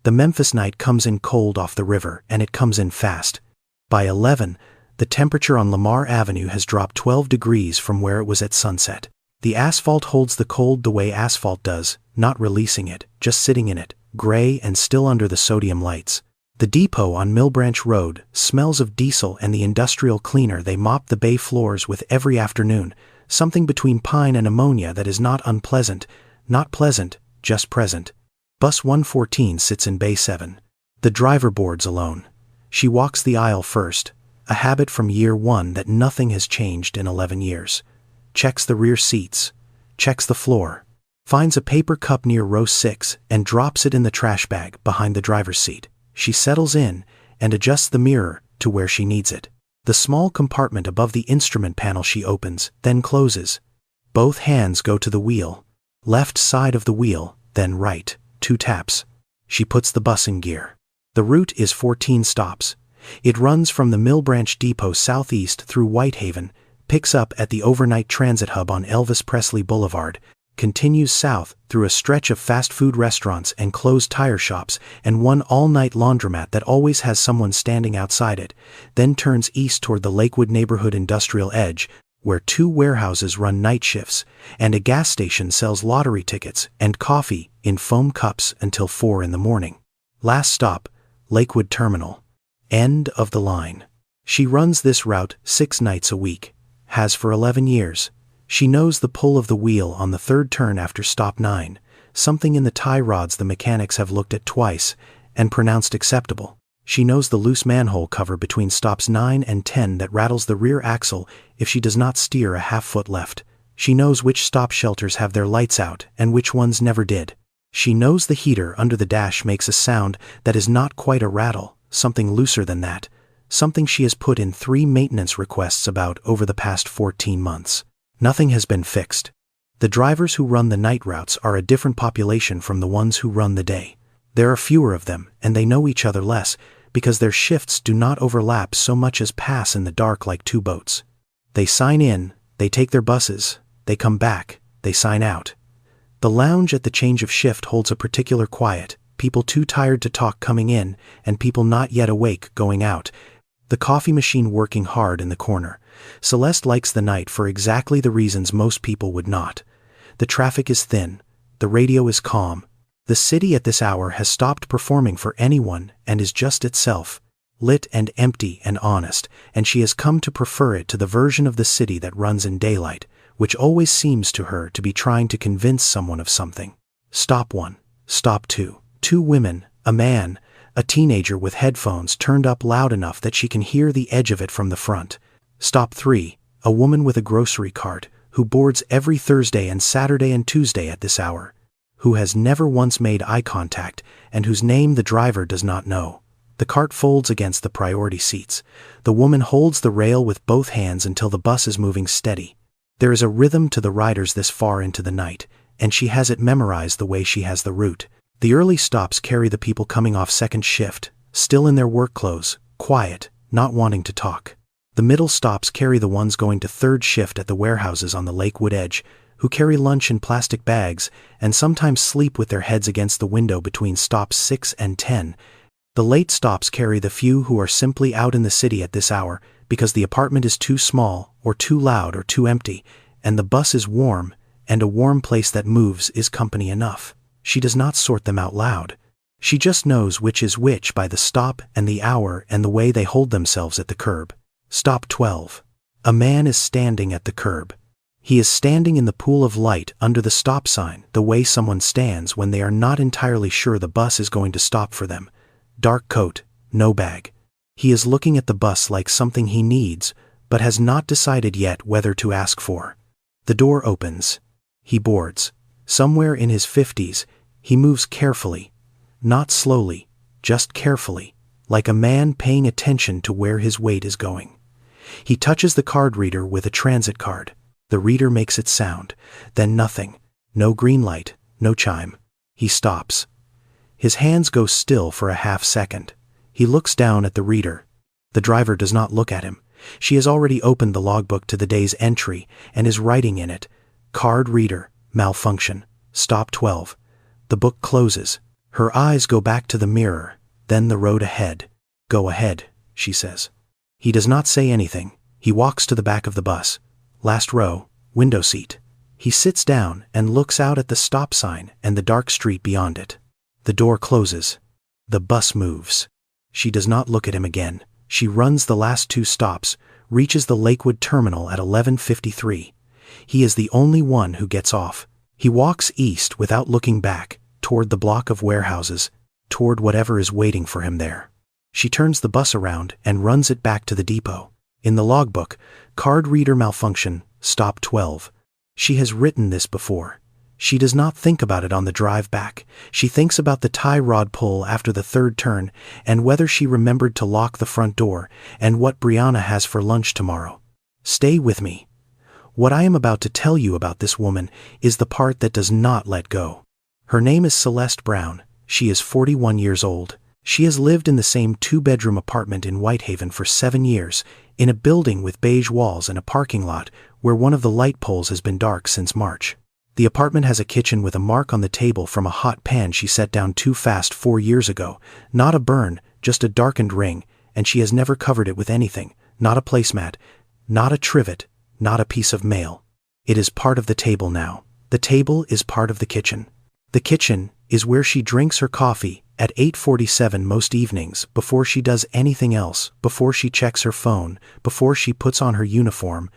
The Memphis night comes in cold off the river, and it comes in fast. By 11, the temperature on Lamar Avenue has dropped 12 degrees from where it was at sunset. The asphalt holds the cold the way asphalt does, not releasing it, just sitting in it, gray and still under the sodium lights. The depot on Mill Branch Road smells of diesel and the industrial cleaner they mop the bay floors with every afternoon, something between pine and ammonia that is not unpleasant, not pleasant, just present. Bus 114 sits in Bay 7. The driver boards alone. She walks the aisle first, a habit from year one that nothing has changed in 11 years. Checks the rear seats, checks the floor, finds a paper cup near row 6 and drops it in the trash bag behind the driver's seat. She settles in and adjusts the mirror to where she needs it. The small compartment above the instrument panel she opens, then closes. Both hands go to the wheel. Left side of the wheel, then right, 2 taps. She puts the bus in gear. The route is 14 stops. It runs from the Mill Branch Depot southeast through Whitehaven, picks up at the overnight transit hub on Elvis Presley Boulevard, continues south through a stretch of fast food restaurants and closed tire shops and one all-night laundromat that always has someone standing outside it, then turns east toward the Lakewood neighborhood industrial edge, where 2 warehouses run night shifts, and a gas station sells lottery tickets and coffee in foam cups until 4 in the morning. Last stop, Lakewood Terminal. End of the line. She runs this route 6 nights a week. Has for 11 years. She knows the pull of the wheel on the 3rd turn after stop 9, something in the tie rods the mechanics have looked at twice and pronounced acceptable. She knows the loose manhole cover between stops 9 and 10 that rattles the rear axle if she does not steer a half-foot left. She knows which stop shelters have their lights out and which ones never did. She knows the heater under the dash makes a sound that is not quite a rattle, something looser than that, something she has put in 3 maintenance requests about over the past 14 months. Nothing has been fixed. The drivers who run the night routes are a different population from the ones who run the day. There are fewer of them, and they know each other less, because their shifts do not overlap so much as pass in the dark like 2 boats. They sign in, they take their buses, they come back, they sign out. The lounge at the change of shift holds a particular quiet, people too tired to talk coming in, and people not yet awake going out. The coffee machine working hard in the corner. Celeste likes the night for exactly the reasons most people would not. The traffic is thin. The radio is calm. The city at this hour has stopped performing for anyone and is just itself, lit and empty and honest, and she has come to prefer it to the version of the city that runs in daylight, which always seems to her to be trying to convince someone of something. Stop 1. Stop 2. 2 women, a man, a teenager with headphones turned up loud enough that she can hear the edge of it from the front. Stop 3. A woman with a grocery cart, who boards every Thursday and Saturday and Tuesday at this hour, who has never once made eye contact, and whose name the driver does not know. The cart folds against the priority seats. The woman holds the rail with both hands until the bus is moving steady. There is a rhythm to the riders this far into the night, and she has it memorized the way she has the route. The early stops carry the people coming off second shift, still in their work clothes, quiet, not wanting to talk. The middle stops carry the ones going to 3rd shift at the warehouses on the Lakewood edge, who carry lunch in plastic bags and sometimes sleep with their heads against the window between stops 6 and 10. The late stops carry the few who are simply out in the city at this hour because the apartment is too small or too loud or too empty, and the bus is warm, and a warm place that moves is company enough. She does not sort them out loud. She just knows which is which by the stop and the hour and the way they hold themselves at the curb. Stop 12. A man is standing at the curb. He is standing in the pool of light under the stop sign the way someone stands when they are not entirely sure the bus is going to stop for them. Dark coat, no bag. He is looking at the bus like something he needs, but has not decided yet whether to ask for. The door opens. He boards. Somewhere in his 50s, he moves carefully, not slowly, just carefully, like a man paying attention to where his weight is going. He touches the card reader with a transit card. The reader makes it sound, then nothing. No green light, no chime. He stops. His hands go still for a half-second. He looks down at the reader. The driver does not look at him. She has already opened the logbook to the day's entry and is writing in it, "Card reader, malfunction, stop 12." The book closes. Her eyes go back to the mirror, then the road ahead. Go ahead, she says. He does not say anything. He walks to the back of the bus. Last row, window seat. He sits down and looks out at the stop sign and the dark street beyond it. The door closes. The bus moves. She does not look at him again. She runs the last 2 stops, reaches the Lakewood terminal at 11:53. He is the only one who gets off. He walks east without looking back, toward the block of warehouses, toward whatever is waiting for him there. She turns the bus around and runs it back to the depot. In the logbook, card reader malfunction, stop 12. She has written this before. She does not think about it on the drive back. She thinks about the tie rod pull after the 3rd turn, and whether she remembered to lock the front door, and what Brianna has for lunch tomorrow. Stay with me. What I am about to tell you about this woman is the part that does not let go. Her name is Celeste Brown. She is 41 years old. She has lived in the same 2-bedroom apartment in Whitehaven for 7 years, in a building with beige walls and a parking lot where one of the light poles has been dark since March. The apartment has a kitchen with a mark on the table from a hot pan she set down too fast 4 years ago. Not a burn, just a darkened ring, and she has never covered it with anything, not a placemat, not a trivet, not a piece of mail. It is part of the table now. The table is part of the kitchen. The kitchen is where she drinks her coffee at 8:47 most evenings, before she does anything else, before she checks her phone, before she puts on her uniform,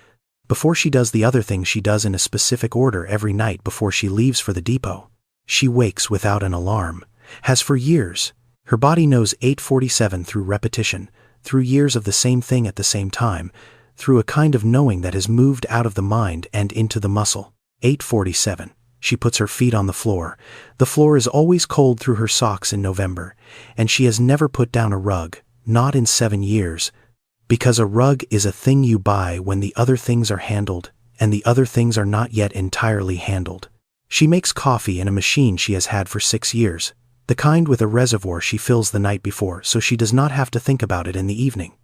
before she does the other things she does in a specific order every night before she leaves for the depot. She wakes without an alarm, has for years. Her body knows 8:47 through repetition, through years of the same thing at the same time, through a kind of knowing that has moved out of the mind and into the muscle. 8:47. She puts her feet on the floor. The floor is always cold through her socks in November, and she has never put down a rug, not in 7 years, because a rug is a thing you buy when the other things are handled, and the other things are not yet entirely handled. She makes coffee in a machine she has had for 6 years, the kind with a reservoir she fills the night before so she does not have to think about it in the evening.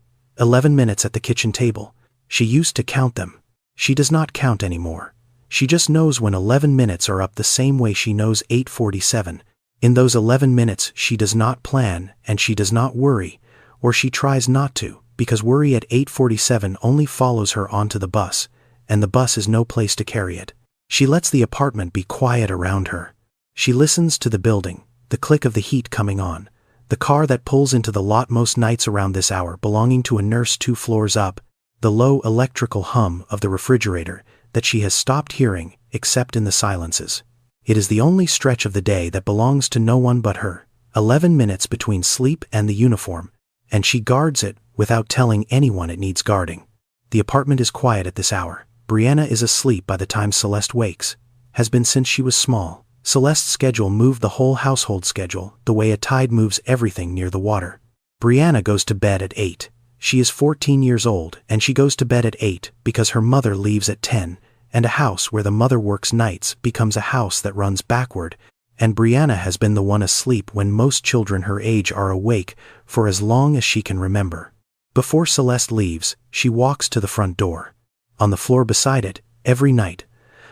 11 minutes at the kitchen table. She used to count them. She does not count anymore. She just knows when 11 minutes are up the same way she knows 8:47. In those 11 minutes she does not plan and she does not worry, or she tries not to, because worry at 8:47 only follows her onto the bus, and the bus is no place to carry it. She lets the apartment be quiet around her. She listens to the building, the click of the heat coming on, the car that pulls into the lot most nights around this hour belonging to a nurse 2 floors up, the low electrical hum of the refrigerator that she has stopped hearing except in the silences. It is the only stretch of the day that belongs to no one but her. 11 minutes between sleep and the uniform, and she guards it without telling anyone it needs guarding. The apartment is quiet at this hour. Brianna is asleep by the time Celeste wakes, has been since she was small. Celeste's schedule moved the whole household schedule, the way a tide moves everything near the water. Brianna goes to bed at 8. She is 14 years old, and she goes to bed at 8 because her mother leaves at 10, and a house where the mother works nights becomes a house that runs backward, and Brianna has been the one asleep when most children her age are awake for as long as she can remember. Before Celeste leaves, she walks to the front door. On the floor beside it, every night,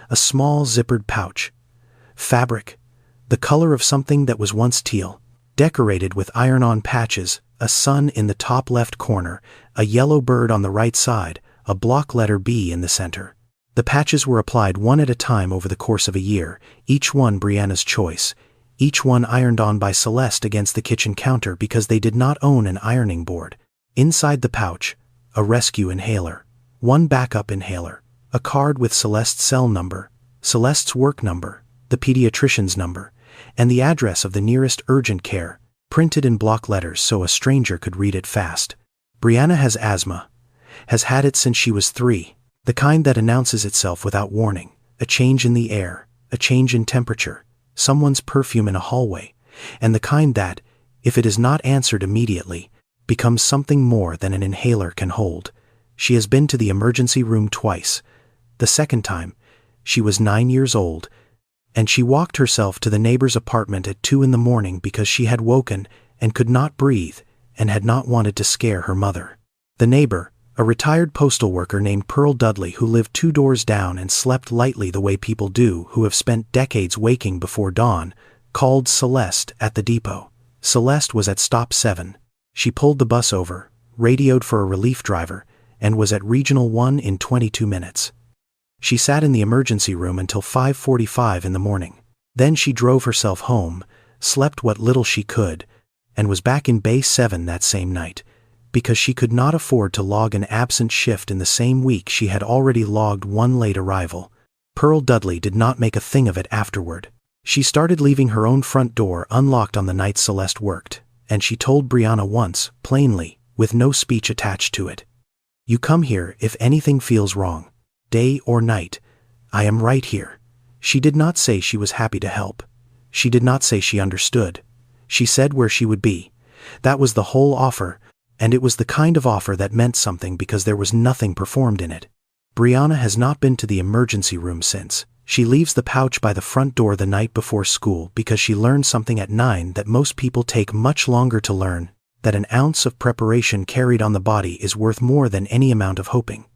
a small zippered pouch. Fabric, the color of something that was once teal, decorated with iron-on patches, a sun in the top left corner, a yellow bird on the right side, a block letter B in the center. The patches were applied one at a time over the course of a year, each one Brianna's choice, each one ironed on by Celeste against the kitchen counter because they did not own an ironing board. Inside the pouch, a rescue inhaler, 1 backup inhaler, a card with Celeste's cell number, Celeste's work number, the pediatrician's number, and the address of the nearest urgent care, printed in block letters so a stranger could read it fast. Brianna has asthma, has had it since she was 3, the kind that announces itself without warning, a change in the air, a change in temperature, someone's perfume in a hallway, and the kind that, if it is not answered immediately, becomes something more than an inhaler can hold. She has been to the emergency room twice. The second time, she was 9 years old, and she walked herself to the neighbor's apartment at 2 in the morning because she had woken and could not breathe and had not wanted to scare her mother. The neighbor, a retired postal worker named Pearl Dudley who lived 2 doors down and slept lightly the way people do who have spent decades waking before dawn, Called Celeste at the depot. Celeste was at stop 7. She pulled the bus over, radioed for a relief driver, and was at Regional 1 in 22 minutes. She sat in the emergency room until 5:45 in the morning. Then she drove herself home, slept what little she could, and was back in Bay 7 that same night, because she could not afford to log an absent shift in the same week she had already logged one late arrival. Pearl Dudley did not make a thing of it afterward. She started leaving her own front door unlocked on the night Celeste worked, and she told Brianna once, plainly, with no speech attached to it. "You come here if anything feels wrong. Day or night. I am right here." She did not say she was happy to help. She did not say she understood. She said where she would be. That was the whole offer, and it was the kind of offer that meant something because there was nothing performed in it. Brianna has not been to the emergency room since. She leaves the pouch by the front door the night before school because she learned something at 9 that most people take much longer to learn, that an ounce of preparation carried on the body is worth more than any amount of hoping.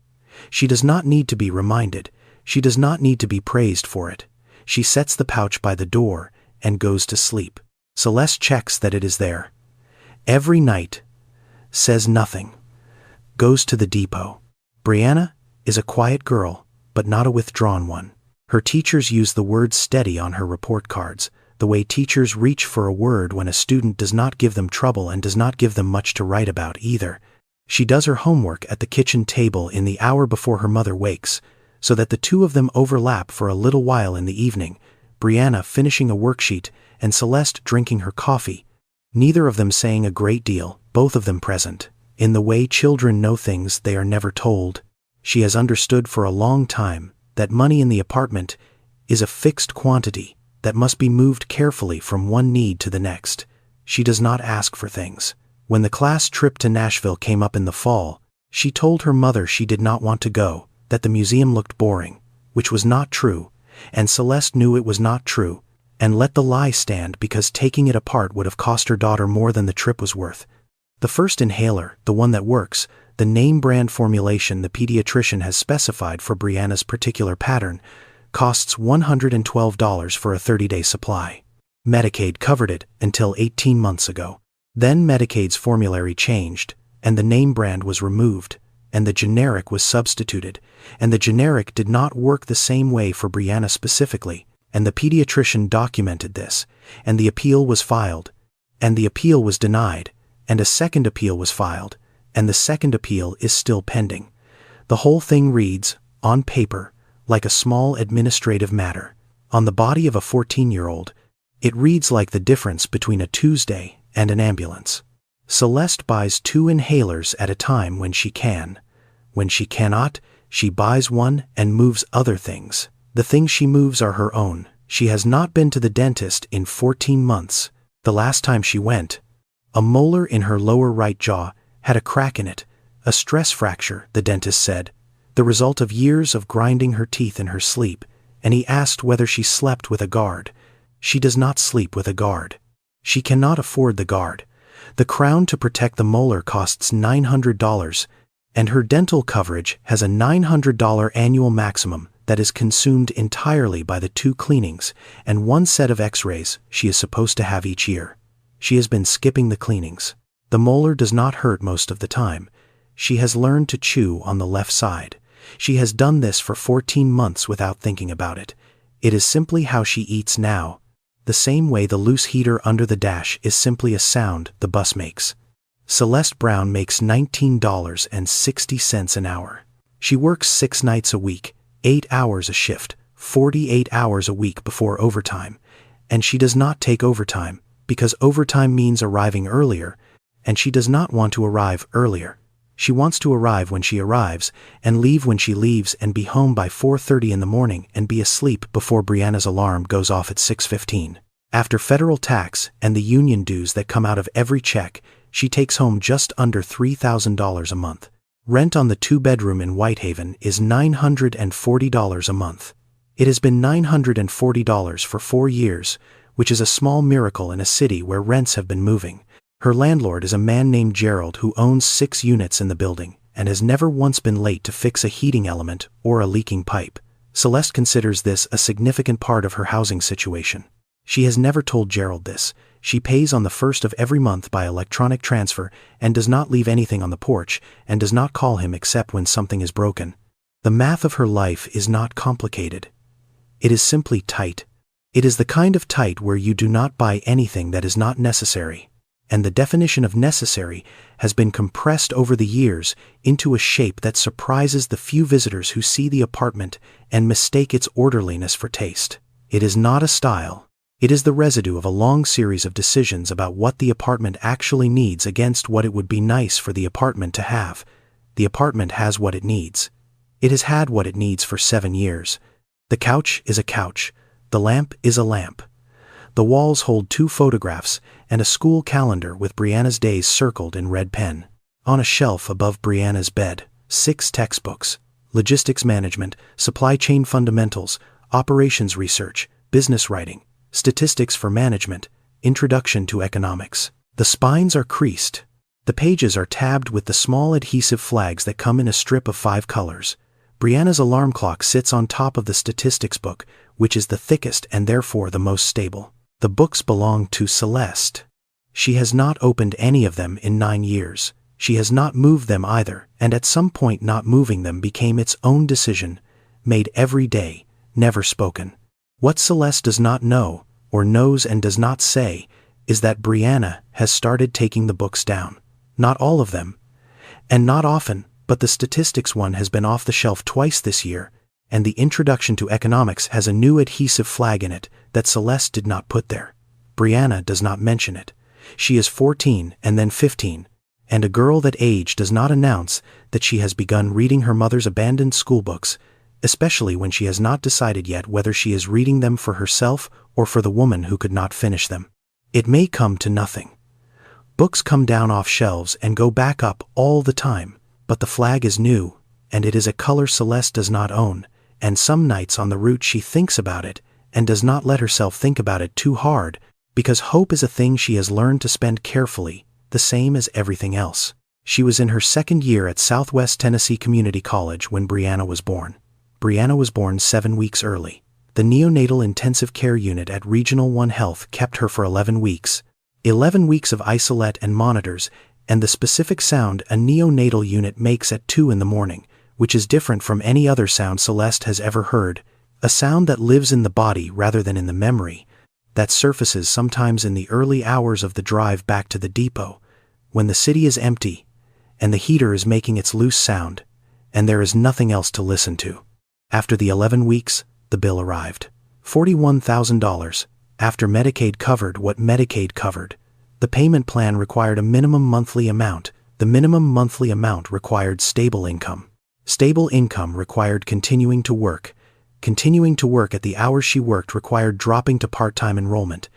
She does not need to be reminded. She does not need to be praised for it. She sets the pouch by the door and goes to sleep. Celeste checks that it is there. Every night. Says nothing. Goes to the depot. Brianna is a quiet girl, but not a withdrawn one. Her teachers use the word steady on her report cards, the way teachers reach for a word when a student does not give them trouble and does not give them much to write about either. She does her homework at the kitchen table in the hour before her mother wakes, so that the two of them overlap for a little while in the evening, Brianna finishing a worksheet and Celeste drinking her coffee, neither of them saying a great deal, both of them present, in the way children know things they are never told. She has understood for a long time that money in the apartment is a fixed quantity that must be moved carefully from one need to the next. She does not ask for things. When the class trip to Nashville came up in the fall, she told her mother she did not want to go, that the museum looked boring, which was not true, and Celeste knew it was not true, and let the lie stand because taking it apart would have cost her daughter more than the trip was worth. The first inhaler, the one that works, the name brand formulation the pediatrician has specified for Brianna's particular pattern, costs $112 for a 30-day supply. Medicaid covered it until 18 months ago. Then Medicaid's formulary changed, and the name brand was removed, and the generic was substituted, and the generic did not work the same way for Brianna specifically, and the pediatrician documented this, and the appeal was filed, and the appeal was denied, and a second appeal was filed, and the second appeal is still pending. The whole thing reads, on paper, like a small administrative matter. On the body of a 14-year-old, it reads like the difference between a Tuesday and an ambulance. Celeste buys 2 inhalers at a time when she can. When she cannot, she buys one and moves other things. The things she moves are her own. She has not been to the dentist in 14 months. The last time she went, a molar in her lower right jaw had a crack in it, a stress fracture, the dentist said, the result of years of grinding her teeth in her sleep, and he asked whether she slept with a guard. She does not sleep with a guard. She cannot afford the guard. The crown to protect the molar costs $900, and her dental coverage has a $900 annual maximum that is consumed entirely by the 2 cleanings and 1 set of x-rays she is supposed to have each year. She has been skipping the cleanings. The molar does not hurt most of the time. She has learned to chew on the left side. She has done this for 14 months without thinking about it. It is simply how she eats now, the same way the loose heater under the dash is simply a sound the bus makes. Celeste Brown makes $19.60 an hour. She works 6 nights a week, 8 hours a shift, 48 hours a week before overtime, and she does not take overtime because overtime means arriving earlier, and she does not want to arrive earlier. She wants to arrive when she arrives and leave when she leaves and be home by 4:30 in the morning and be asleep before Brianna's alarm goes off at 6:15. After federal tax and the union dues that come out of every check, she takes home just under $3,000 a month. Rent on the 2-bedroom in Whitehaven is $940 a month. It has been $940 for 4 years, which is a small miracle in a city where rents have been moving. Her landlord is a man named Gerald who owns 6 units in the building and has never once been late to fix a heating element or a leaking pipe. Celeste considers this a significant part of her housing situation. She has never told Gerald this. She pays on the 1st of every month by electronic transfer and does not leave anything on the porch and does not call him except when something is broken. The math of her life is not complicated. It is simply tight. It is the kind of tight where you do not buy anything that is not necessary. And the definition of necessary has been compressed over the years into a shape that surprises the few visitors who see the apartment and mistake its orderliness for taste. It is not a style. It is the residue of a long series of decisions about what the apartment actually needs against what it would be nice for the apartment to have. The apartment has what it needs. It has had what it needs for 7 years. The couch is a couch. The lamp is a lamp. The walls hold 2 photographs and a school calendar with Brianna's days circled in red pen. On a shelf above Brianna's bed, 6 textbooks: logistics management, supply chain fundamentals, operations research, business writing, statistics for management, introduction to economics. The spines are creased. The pages are tabbed with the small adhesive flags that come in a strip of 5 colors. Brianna's alarm clock sits on top of the statistics book, which is the thickest and therefore the most stable. The books belong to Celeste. She has not opened any of them in 9 years. She has not moved them either, and at some point not moving them became its own decision, made every day, never spoken. What Celeste does not know, or knows and does not say, is that Brianna has started taking the books down. Not all of them, and not often, but the statistics one has been off the shelf twice this year, and the introduction to economics has a new adhesive flag in it that Celeste did not put there. Brianna does not mention it. She is 14 and then 15, and a girl that age does not announce that she has begun reading her mother's abandoned school books, especially when she has not decided yet whether she is reading them for herself or for the woman who could not finish them. It may come to nothing. Books come down off shelves and go back up all the time, but the flag is new, and it is a color Celeste does not own, and some nights on the route she thinks about it and does not let herself think about it too hard, because hope is a thing she has learned to spend carefully, the same as everything else. She was in her 2nd year at Southwest Tennessee Community College when Brianna was born. Brianna was born 7 weeks early. The neonatal intensive care unit at Regional 1 Health kept her for 11 weeks. 11 weeks of isolate and monitors, and the specific sound a neonatal unit makes at 2 in the morning, which is different from any other sound Celeste has ever heard, a sound that lives in the body rather than in the memory, that surfaces sometimes in the early hours of the drive back to the depot, when the city is empty, and the heater is making its loose sound, and there is nothing else to listen to. After the 11 weeks, the bill arrived. $41,000, after Medicaid covered what Medicaid covered. The payment plan required a minimum monthly amount. The minimum monthly amount required stable income. Stable income required continuing to work. Continuing to work at the hours she worked required dropping to part-time enrollment.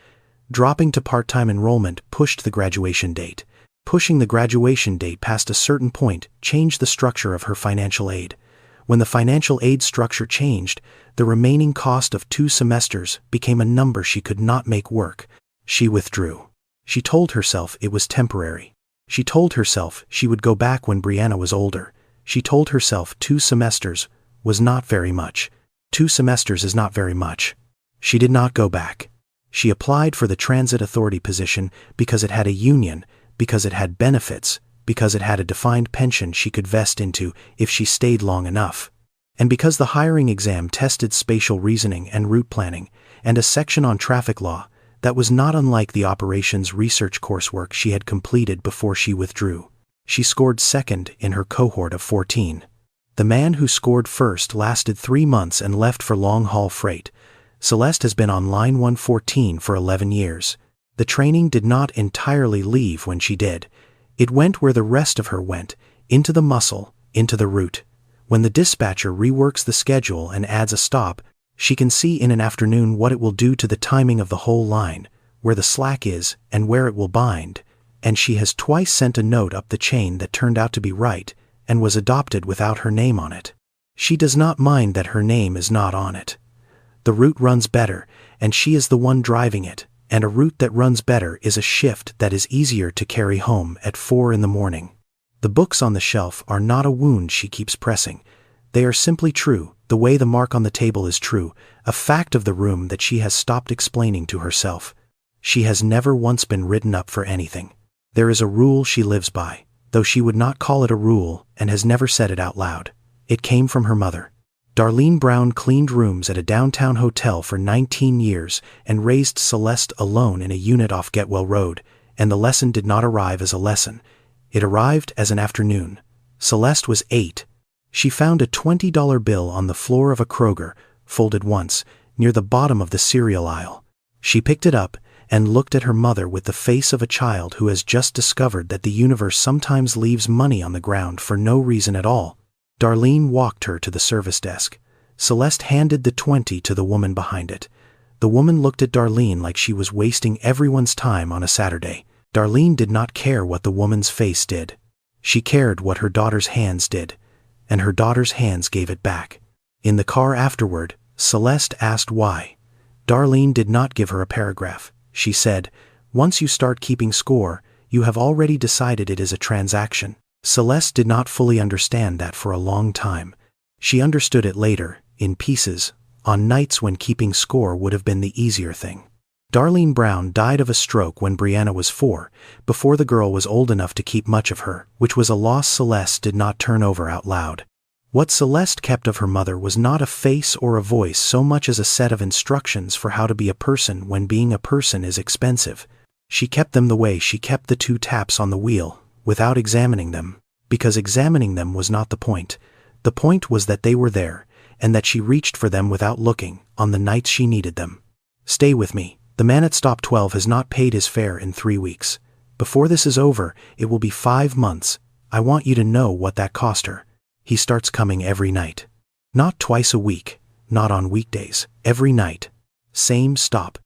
Dropping to part-time enrollment pushed the graduation date. Pushing the graduation date past a certain point changed the structure of her financial aid. When the financial aid structure changed, the remaining cost of 2 semesters became a number she could not make work. She withdrew. She told herself it was temporary. She told herself she would go back when Brianna was older. She told herself 2 semesters was not very much. 2 semesters is not very much. She did not go back. She applied for the transit authority position because it had a union, because it had benefits, because it had a defined pension she could vest into if she stayed long enough, and because the hiring exam tested spatial reasoning and route planning, and a section on traffic law that was not unlike the operations research coursework she had completed before she withdrew. She scored 2nd in her cohort of 14. The man who scored first lasted 3 months and left for long-haul freight. Celeste has been on line 114 for 11 years. The training did not entirely leave when she did. It went where the rest of her went, into the muscle, into the route. When the dispatcher reworks the schedule and adds a stop, she can see in an afternoon what it will do to the timing of the whole line, where the slack is and where it will bind, and she has twice sent a note up the chain that turned out to be right and was adopted without her name on it. She does not mind that her name is not on it. The route runs better, and she is the one driving it, and a route that runs better is a shift that is easier to carry home at 4 in the morning. The books on the shelf are not a wound she keeps pressing. They are simply true, the way the mark on the table is true, a fact of the room that she has stopped explaining to herself. She has never once been written up for anything. There is a rule she lives by, though she would not call it a rule and has never said it out loud. It came from her mother. Darlene Brown cleaned rooms at a downtown hotel for 19 years and raised Celeste alone in a unit off Getwell Road, and the lesson did not arrive as a lesson. It arrived as an afternoon. Celeste was 8. She found a $20 bill on the floor of a Kroger, folded once, near the bottom of the cereal aisle. She picked it up and looked at her mother with the face of a child who has just discovered that the universe sometimes leaves money on the ground for no reason at all. Darlene walked her to the service desk. Celeste handed the 20 to the woman behind it. The woman looked at Darlene like she was wasting everyone's time on a Saturday. Darlene did not care what the woman's face did. She cared what her daughter's hands did, and her daughter's hands gave it back. In the car afterward, Celeste asked why. Darlene did not give her a paragraph. She said, "Once you start keeping score, you have already decided it is a transaction." Celeste did not fully understand that for a long time. She understood it later, in pieces, on nights when keeping score would have been the easier thing. Darlene Brown died of a stroke when Brianna was 4, before the girl was old enough to keep much of her, which was a loss Celeste did not turn over out loud. What Celeste kept of her mother was not a face or a voice so much as a set of instructions for how to be a person when being a person is expensive. She kept them the way she kept the 2 taps on the wheel, without examining them, because examining them was not the point. The point was that they were there, and that she reached for them without looking, on the nights she needed them. "Stay with me. The man at stop 12 has not paid his fare in 3 weeks. Before this is over, it will be 5 months. I want you to know what that cost her. He starts coming every night. Not twice a week, not on weekdays, every night. Same stop,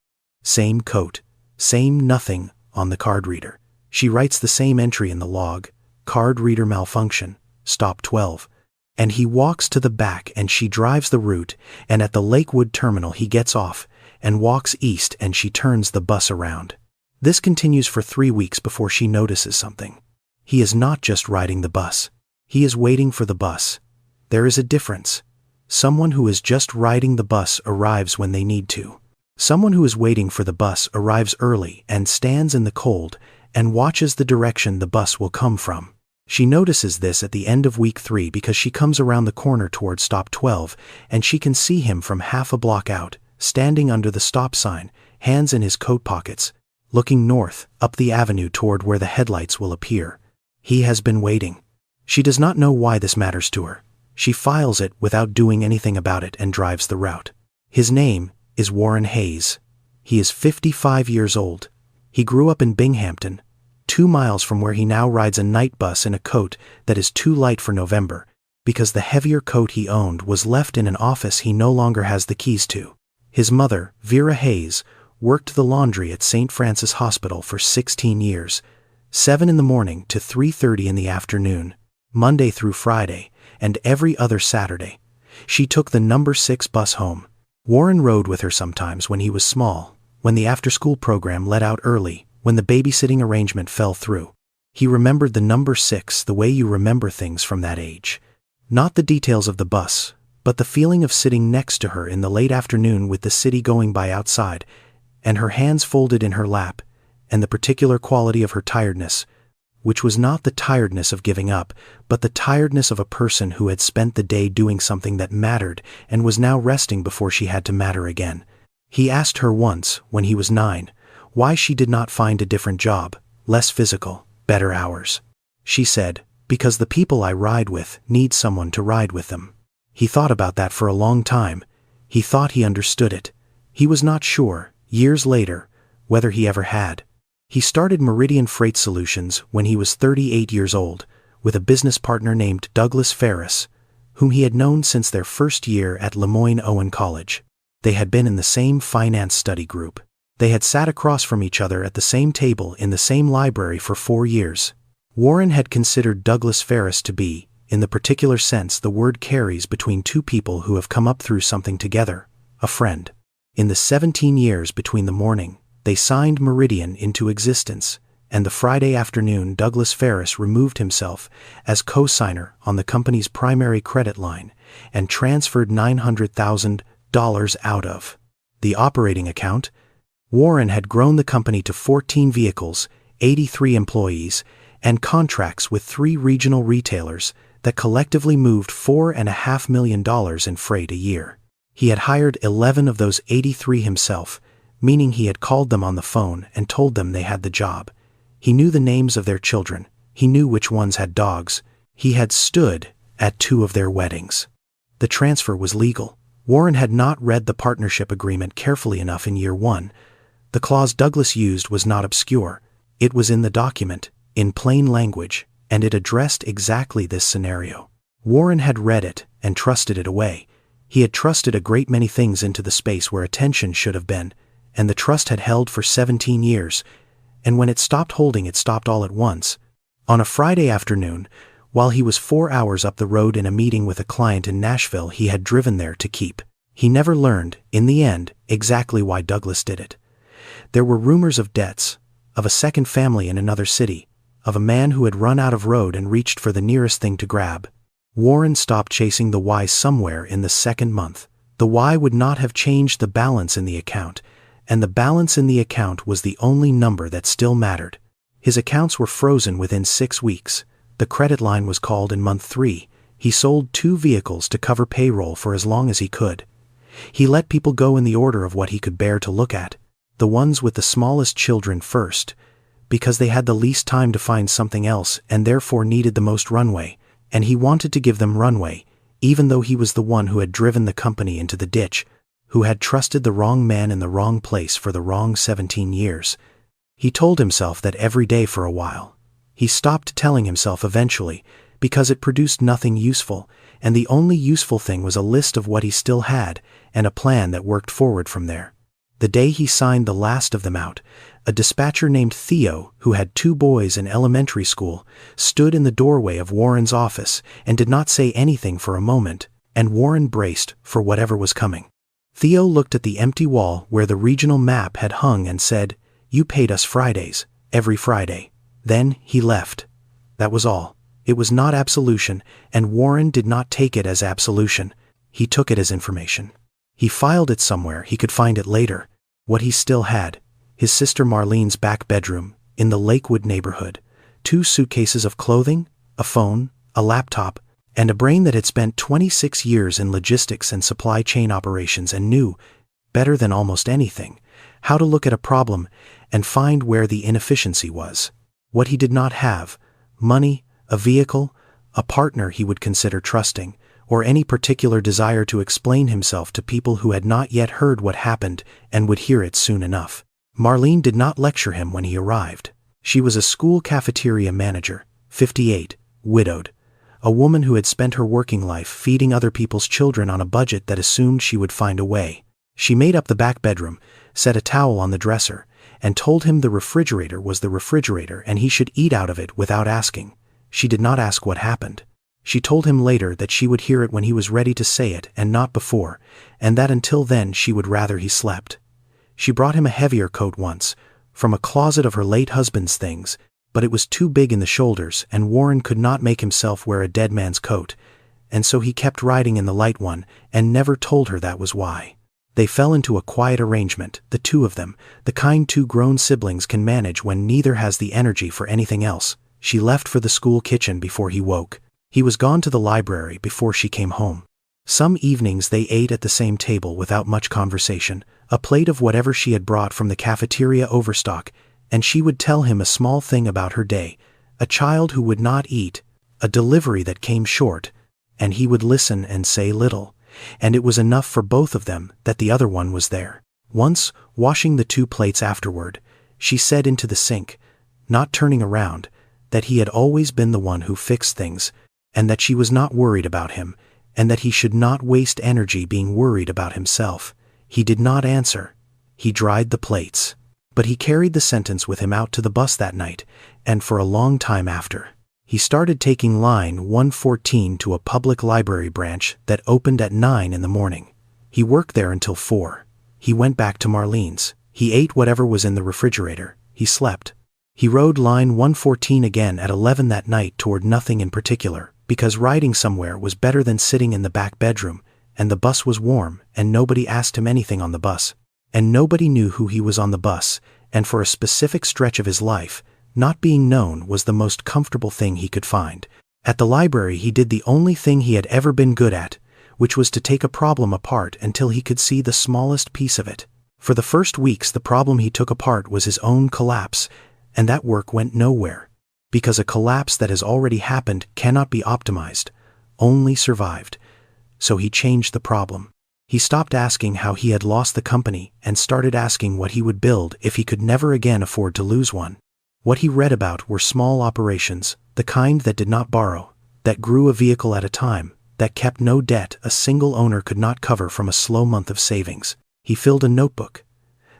same coat, same nothing on the card reader. She writes the same entry in the log, card reader malfunction, stop 12. And he walks to the back and she drives the route, and at the Lakewood terminal he gets off and walks east and she turns the bus around. This continues for 3 weeks before she notices something. He is not just riding the bus. He is waiting for the bus. There is a difference. Someone who is just riding the bus arrives when they need to. Someone who is waiting for the bus arrives early and stands in the cold and watches the direction the bus will come from. She notices this at the end of week 3 because she comes around the corner toward stop 12 and she can see him from half a block out, standing under the stop sign, hands in his coat pockets, looking north, up the avenue toward where the headlights will appear. He has been waiting. She does not know why this matters to her. She files it without doing anything about it and drives the route. His name is Warren Hayes. He is 55 years old. He grew up in Binghamton, 2 miles from where he now rides a night bus in a coat that is too light for November, because the heavier coat he owned was left in an office he no longer has the keys to. His mother, Vera Hayes, worked the laundry at St. Francis Hospital for 16 years, 7 in the morning to 3:30 in the afternoon, Monday through Friday, and every other Saturday. She took the number 6 bus home. Warren rode with her sometimes when he was small, when the after-school program let out early, when the babysitting arrangement fell through. He remembered the number 6 the way you remember things from that age. Not the details of the bus, but the feeling of sitting next to her in the late afternoon with the city going by outside, and her hands folded in her lap, and the particular quality of her tiredness, which was not the tiredness of giving up, but the tiredness of a person who had spent the day doing something that mattered and was now resting before she had to matter again. He asked her once, when he was 9, why she did not find a different job, less physical, better hours. She said, "Because the people I ride with need someone to ride with them." He thought about that for a long time. He thought he understood it. He was not sure, years later, whether he ever had. He started Meridian Freight Solutions when he was 38 years old, with a business partner named Douglas Ferris, whom he had known since their first year at Lemoyne-Owen College. They had been in the same finance study group. They had sat across from each other at the same table in the same library for 4 years. Warren had considered Douglas Ferris to be, in the particular sense the word carries between 2 people who have come up through something together, a friend. In the 17 years between the morning they signed Meridian into existence, and the Friday afternoon Douglas Ferris removed himself as co-signer on the company's primary credit line and transferred $900,000 out of the operating account. Warren had grown the company to 14 vehicles, 83 employees, and contracts with 3 regional retailers that collectively moved $4.5 million in freight a year. He had hired 11 of those 83 himself, meaning he had called them on the phone and told them they had the job. He knew the names of their children. He knew which ones had dogs. He had stood at 2 of their weddings. The transfer was legal. Warren had not read the partnership agreement carefully enough in year 1. The clause Douglas used was not obscure. It was in the document, in plain language, and it addressed exactly this scenario. Warren had read it and trusted it away. He had trusted a great many things into the space where attention should have been, and the trust had held for 17 years, and when it stopped holding, it stopped all at once. On a Friday afternoon, while he was 4 hours up the road in a meeting with a client in Nashville he had driven there to keep. He never learned, in the end, exactly why Douglas did it. There were rumors of debts, of a second family in another city, of a man who had run out of road and reached for the nearest thing to grab. Warren stopped chasing the why somewhere in the second month. The why would not have changed the balance in the account, and the balance in the account was the only number that still mattered. His accounts were frozen within 6 weeks. The credit line was called in month 3. He sold 2 vehicles to cover payroll for as long as he could. He let people go in the order of what he could bear to look at. The ones with the smallest children first, because they had the least time to find something else and therefore needed the most runway, and he wanted to give them runway, even though he was the one who had driven the company into the ditch, who had trusted the wrong man in the wrong place for the wrong 17 years. He told himself that every day for a while. He stopped telling himself eventually, because it produced nothing useful, and the only useful thing was a list of what he still had, and a plan that worked forward from there. The day he signed the last of them out, a dispatcher named Theo, who had 2 boys in elementary school, stood in the doorway of Warren's office and did not say anything for a moment, and Warren braced for whatever was coming. Theo looked at the empty wall where the regional map had hung and said, "You paid us Fridays, every Friday." Then he left. That was all. It was not absolution, and Warren did not take it as absolution. He took it as information. He filed it somewhere he could find it later. What he still had: his sister Marlene's back bedroom, in the Lakewood neighborhood, 2 suitcases of clothing, a phone, a laptop, and a brain that had spent 26 years in logistics and supply chain operations and knew, better than almost anything, how to look at a problem and find where the inefficiency was. What he did not have: money, a vehicle, a partner he would consider trusting, or any particular desire to explain himself to people who had not yet heard what happened and would hear it soon enough. Marlene did not lecture him when he arrived. She was a school cafeteria manager, 58, widowed, a woman who had spent her working life feeding other people's children on a budget that assumed she would find a way. She made up the back bedroom, set a towel on the dresser, and told him the refrigerator was the refrigerator and he should eat out of it without asking. She did not ask what happened. She told him later that she would hear it when he was ready to say it and not before, and that until then she would rather he slept. She brought him a heavier coat once, from a closet of her late husband's things, but it was too big in the shoulders and Warren could not make himself wear a dead man's coat, and so he kept riding in the light one and never told her that was why. They fell into a quiet arrangement, the 2 of them, the kind 2 grown siblings can manage when neither has the energy for anything else. She left for the school kitchen before he woke. He was gone to the library before she came home. Some evenings they ate at the same table without much conversation, a plate of whatever she had brought from the cafeteria overstock, and she would tell him a small thing about her day, a child who would not eat, a delivery that came short, and he would listen and say little, and it was enough for both of them that the other one was there. Once, washing the 2 plates afterward, she said into the sink, not turning around, that he had always been the one who fixed things, and that she was not worried about him, and that he should not waste energy being worried about himself. He did not answer. He dried the plates. But he carried the sentence with him out to the bus that night, and for a long time after. He started taking line 114 to a public library branch that opened at 9 in the morning. He worked there until 4. He went back to Marlene's. He ate whatever was in the refrigerator. He slept. He rode line 114 again at 11 that night toward nothing in particular, because riding somewhere was better than sitting in the back bedroom, and the bus was warm, and nobody asked him anything on the bus, and nobody knew who he was on the bus, and for a specific stretch of his life, not being known was the most comfortable thing he could find. At the library he did the only thing he had ever been good at, which was to take a problem apart until he could see the smallest piece of it. For the first weeks the problem he took apart was his own collapse, and that work went nowhere. Because a collapse that has already happened cannot be optimized, only survived. So he changed the problem. He stopped asking how he had lost the company and started asking what he would build if he could never again afford to lose one. What he read about were small operations, the kind that did not borrow, that grew a vehicle at a time, that kept no debt a single owner could not cover from a slow month of savings. He filled a notebook,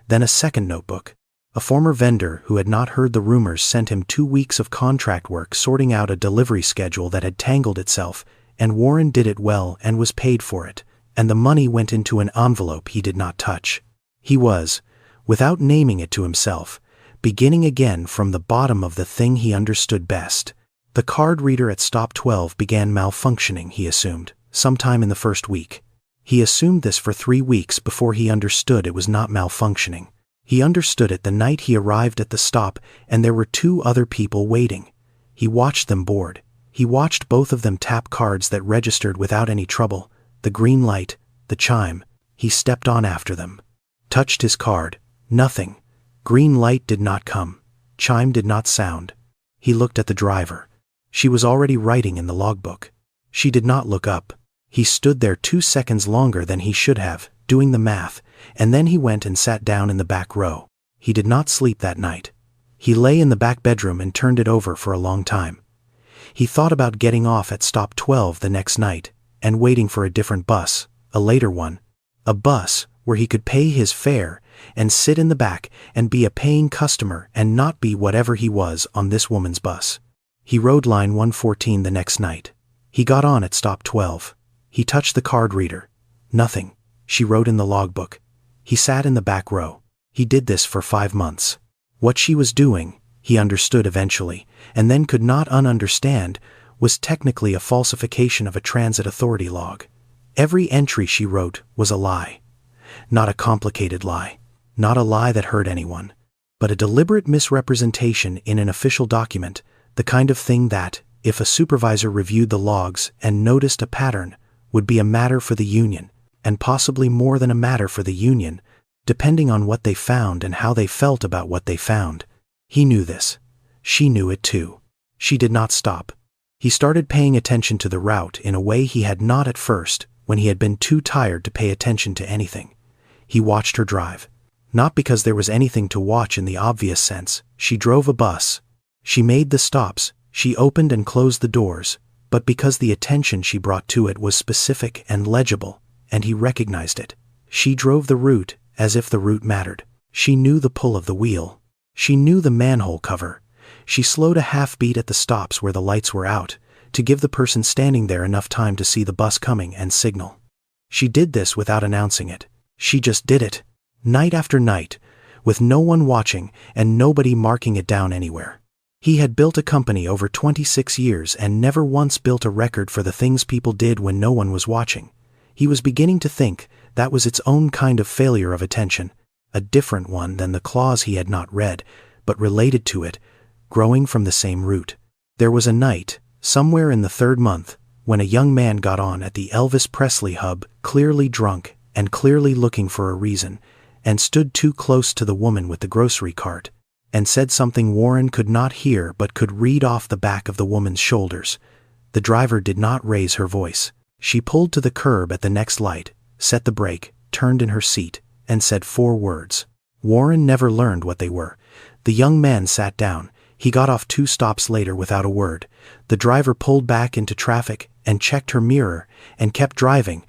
then a second notebook. A former vendor who had not heard the rumors sent him 2 weeks of contract work sorting out a delivery schedule that had tangled itself, and Warren did it well and was paid for it, and the money went into an envelope he did not touch. He was, without naming it to himself, beginning again from the bottom of the thing he understood best. The card reader at stop 12 began malfunctioning, he assumed, sometime in the first week. He assumed this for 3 weeks before he understood it was not malfunctioning. He understood it the night he arrived at the stop and there were 2 other people waiting. He watched them board. He watched both of them tap cards that registered without any trouble, the green light, the chime. He stepped on after them. Touched his card. Nothing. Green light did not come. Chime did not sound. He looked at the driver. She was already writing in the logbook. She did not look up. He stood there 2 seconds longer than he should have, doing the math, and then he went and sat down in the back row. He did not sleep that night. He lay in the back bedroom and turned it over for a long time. He thought about getting off at stop 12 the next night, and waiting for a different bus, a later one. A bus where he could pay his fare and sit in the back and be a paying customer and not be whatever he was on this woman's bus. He rode line 114 the next night. He got on at stop 12. He touched the card reader. Nothing. She wrote in the logbook. He sat in the back row. He did this for 5 months. What she was doing, he understood eventually, and then could not ununderstand, was technically a falsification of a transit authority log. Every entry she wrote was a lie. Not a complicated lie. Not a lie that hurt anyone. But a deliberate misrepresentation in an official document, the kind of thing that, if a supervisor reviewed the logs and noticed a pattern, would be a matter for the union, and possibly more than a matter for the union, depending on what they found and how they felt about what they found. He knew this. She knew it too. She did not stop. He started paying attention to the route in a way he had not at first, when he had been too tired to pay attention to anything. He watched her drive. Not because there was anything to watch in the obvious sense. She drove a bus. She made the stops. She opened and closed the doors, but because the attention she brought to it was specific and legible, and he recognized it. She drove the route as if the route mattered. She knew the pull of the wheel. She knew the manhole cover. She slowed a half beat at the stops where the lights were out, to give the person standing there enough time to see the bus coming and signal. She did this without announcing it. She just did it. Night after night, with no one watching and nobody marking it down anywhere. He had built a company over 26 years and never once built a record for the things people did when no one was watching. He was beginning to think that was its own kind of failure of attention, a different one than the clause he had not read, but related to it, growing from the same root. There was a night, somewhere in the 3rd month, when a young man got on at the Elvis Presley hub, clearly drunk and clearly looking for a reason, and stood too close to the woman with the grocery cart, and said something Warren could not hear but could read off the back of the woman's shoulders. The driver did not raise her voice. She pulled to the curb at the next light, set the brake, turned in her seat, and said 4 words. Warren never learned what they were. The young man sat down. He got off 2 stops later without a word. The driver pulled back into traffic and checked her mirror and kept driving,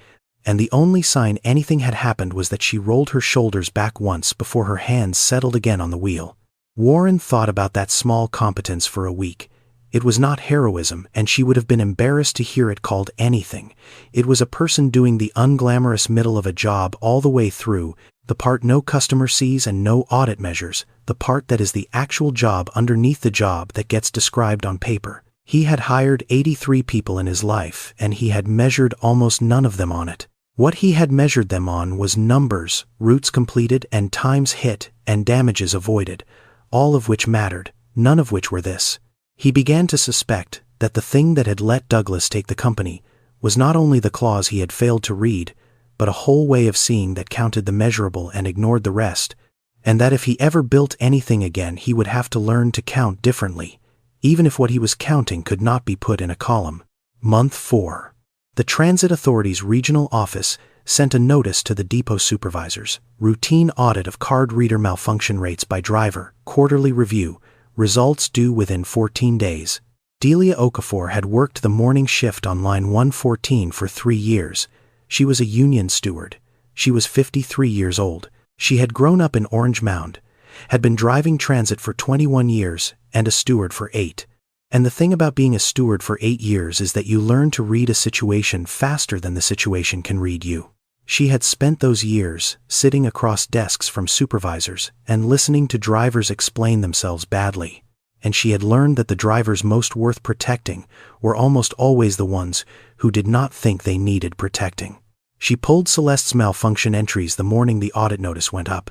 and the only sign anything had happened was that she rolled her shoulders back once before her hands settled again on the wheel. Warren thought about that small competence for a week. It was not heroism, and she would have been embarrassed to hear it called anything. It was a person doing the unglamorous middle of a job all the way through, The part no customer sees and no audit measures, the part that is the actual job underneath the job that gets described on paper. He had hired 83 people in his life, and he had measured almost none of them on it. What he had measured them on was numbers, routes completed and times hit and damages avoided, all of which mattered, none of which were this. He began to suspect that the thing that had let Douglas take the company was not only the clause he had failed to read, but a whole way of seeing that counted the measurable and ignored the rest, and that if he ever built anything again he would have to learn to count differently, even if what he was counting could not be put in a column. Month 4. The Transit Authority's regional office sent a notice to the depot supervisors. Routine audit of card reader malfunction rates by driver, quarterly review, results due within 14 days. Delia Okafor had worked the morning shift on line 114 for 3 years. She was a union steward. She was 53 years old. She had grown up in Orange Mound, had been driving transit for 21 years, and a steward for 8. And the thing about being a steward for 8 years is that you learn to read a situation faster than the situation can read you. She had spent those years sitting across desks from supervisors and listening to drivers explain themselves badly. And she had learned that the drivers most worth protecting were almost always the ones who did not think they needed protecting. She pulled Celeste's malfunction entries the morning the audit notice went up.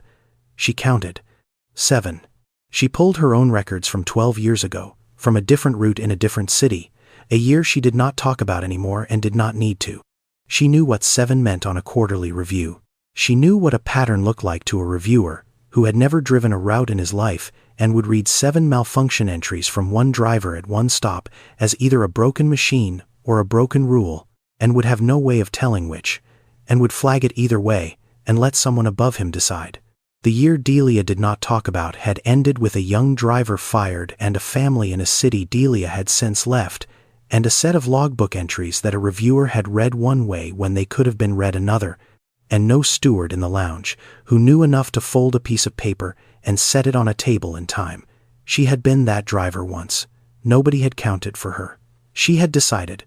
She counted 7. She pulled her own records from 12 years ago, from a different route in a different city, a year she did not talk about anymore and did not need to. She knew what 7 meant on a quarterly review. She knew what a pattern looked like to a reviewer who had never driven a route in his life and would read 7 malfunction entries from one driver at one stop as either a broken machine or a broken rule, and would have no way of telling which, and would flag it either way and let someone above him decide. The year Delia did not talk about had ended with a young driver fired and a family in a city Delia had since left, and a set of logbook entries that a reviewer had read one way when they could have been read another, and no steward in the lounge who knew enough to fold a piece of paper and set it on a table in time. She had been that driver once. Nobody had counted for her. She had decided,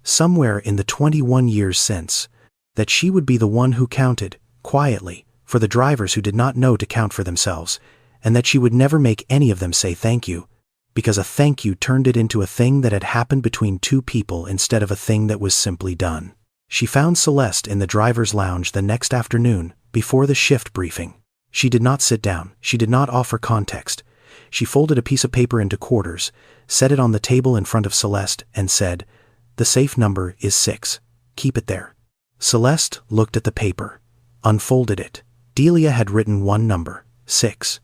somewhere in the 21 years since, that she would be the one who counted, quietly, for the drivers who did not know to count for themselves, and that she would never make any of them say thank you, because a thank you turned it into a thing that had happened between two people instead of a thing that was simply done. She found Celeste in the driver's lounge the next afternoon, before the shift briefing. She did not sit down. She did not offer context. She folded a piece of paper into quarters, set it on the table in front of Celeste, and said, "The safe number is 6. Keep it there." Celeste looked at the paper, unfolded it. Delia had written one number, 6.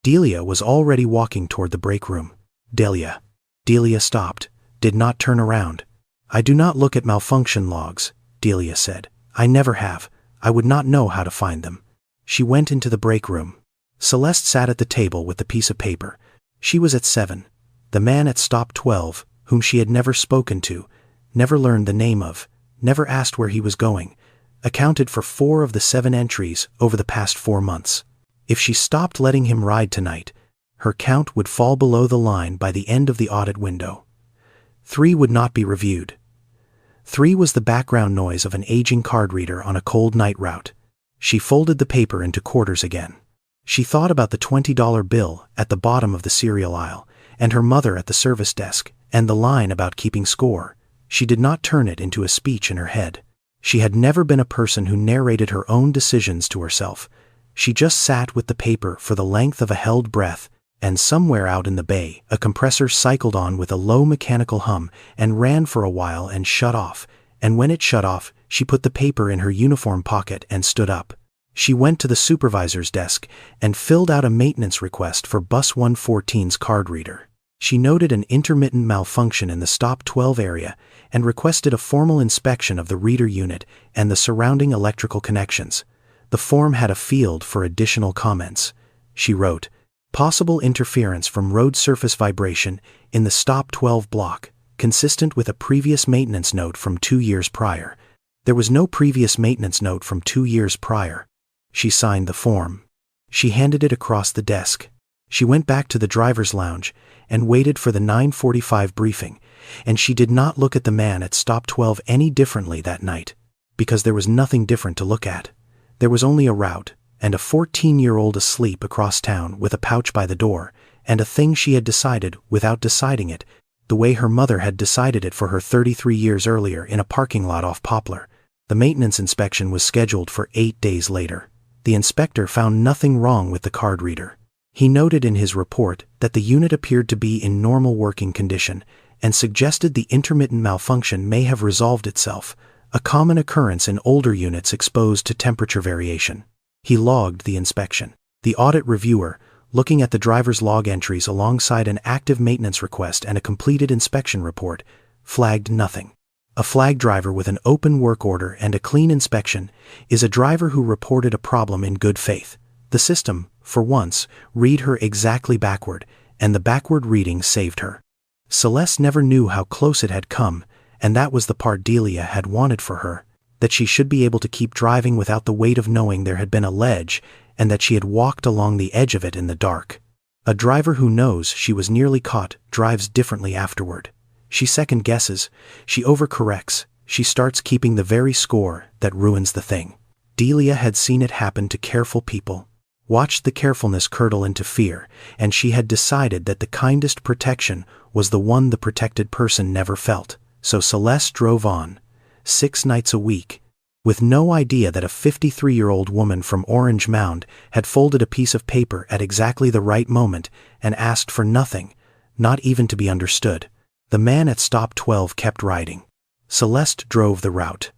Delia was already walking toward the break room. Delia. Delia stopped, did not turn around. "I do not look at malfunction logs," Delia said. "I never have. I would not know how to find them." She went into the break room. Celeste sat at the table with the piece of paper. She was at 7. The man at stop 12, whom she had never spoken to, never learned the name of, never asked where he was going, accounted for 4 of the 7 entries over the past 4 months. If she stopped letting him ride tonight, her count would fall below the line by the end of the audit window. 3 would not be reviewed. 3 was the background noise of an aging card reader on a cold night route. She folded the paper into quarters again. She thought about the $20 bill at the bottom of the cereal aisle, and her mother at the service desk, and the line about keeping score. She did not turn it into a speech in her head. She had never been a person who narrated her own decisions to herself. She just sat with the paper for the length of a held breath, and somewhere out in the bay, a compressor cycled on with a low mechanical hum and ran for a while and shut off, and when it shut off, she put the paper in her uniform pocket and stood up. She went to the supervisor's desk and filled out a maintenance request for Bus 114's card reader. She noted an intermittent malfunction in the stop 12 area and requested a formal inspection of the reader unit and the surrounding electrical connections. The form had a field for additional comments. She wrote, "Possible interference from road surface vibration in the stop 12 block, consistent with a previous maintenance note from 2 years prior." There was no previous maintenance note from 2 years prior. She signed the form. She handed it across the desk. She went back to the driver's lounge and waited for the 9:45 briefing, and she did not look at the man at stop 12 any differently that night, because there was nothing different to look at. There was only a route, and a 14-year-old asleep across town with a pouch by the door, and a thing she had decided without deciding it, the way her mother had decided it for her 33 years earlier in a parking lot off Poplar. The maintenance inspection was scheduled for 8 days later. The inspector found nothing wrong with the card reader. He noted in his report that the unit appeared to be in normal working condition and suggested the intermittent malfunction may have resolved itself, a common occurrence in older units exposed to temperature variation. He logged the inspection. The audit reviewer, looking at the driver's log entries alongside an active maintenance request and a completed inspection report, flagged nothing. A flag driver with an open work order and a clean inspection is a driver who reported a problem in good faith. The system, for once, read her exactly backward, and the backward reading saved her. Celeste never knew how close it had come, and that was the part Delia had wanted for her, that she should be able to keep driving without the weight of knowing there had been a ledge, and that she had walked along the edge of it in the dark. A driver who knows she was nearly caught drives differently afterward. She second guesses, she overcorrects, she starts keeping the very score that ruins the thing. Delia had seen it happen to careful people, watched the carefulness curdle into fear, and she had decided that the kindest protection was the one the protected person never felt. So Celeste drove on, 6 nights a week, with no idea that a 53-year-old woman from Orange Mound had folded a piece of paper at exactly the right moment and asked for nothing, not even to be understood. The man at stop 12 kept riding. Celeste drove the route.